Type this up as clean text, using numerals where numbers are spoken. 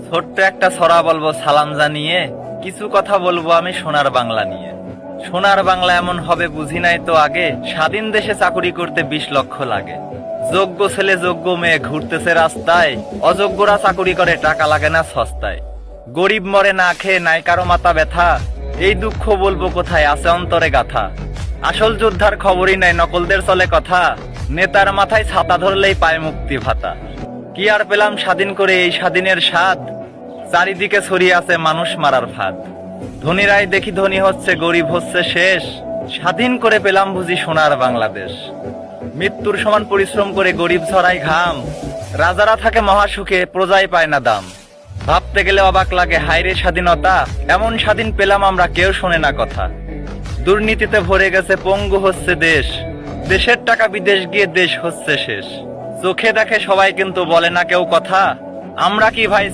ছোট্ট একটা ছড়া বলবো সালাম জানিয়ে, কিছু কথা বলবো আমি সোনার বাংলা নিয়ে। সোনার বাংলা এমন হবে বুঝি নাই তো আগে, স্বাধীন দেশে চাকুরি করতে 20 লক্ষ লাগে। যোগ্য ছেলে যোগ্য মেয়ে ঘুরতেছে রাস্তায়, অযোগ্যরা চাকুরি করে টাকা লাগে না সস্তায়। গরিব মরে না খেয়ে নাই কারো মাথা ব্যথা, এই দুঃখ বলবো কোথায় আছে অন্তরে গাথা। আসল যোদ্ধার খবরই নাই নকলদের চলে কথা, নেতার মাথায় ছাতা ধরলেই পায় মুক্তি ভাতা। কি আর পেলাম স্বাধীন করে এই স্বাধীনের স্বাদ, চারিদিকে ছড়িয়ে আছে মানুষ মারার ফাঁদ। ধনীরাই দেখি ধনী হচ্ছে গরিব হচ্ছে শেষ, স্বাধীন করে পেলাম বুঝি সোনার বাংলাদেশ। মৃত্যুর সমান পরিশ্রম করে গরিব ছড়াই ঘাম, রাজারা থাকে মহাসুখে প্রজাই পায় না দাম। ভাবতে গেলে অবাক লাগে হায়রে স্বাধীনতা, এমন স্বাধীন পেলাম আমরা কেউ শোনে না কথা। দুর্নীতিতে ভরে গেছে পঙ্গু হচ্ছে দেশ, দেশের টাকা বিদেশ গিয়ে দেশ হচ্ছে শেষ। চোখে দেখে সবাই কিন্তু বলে না কেউ কথা, আমরা কি ভাই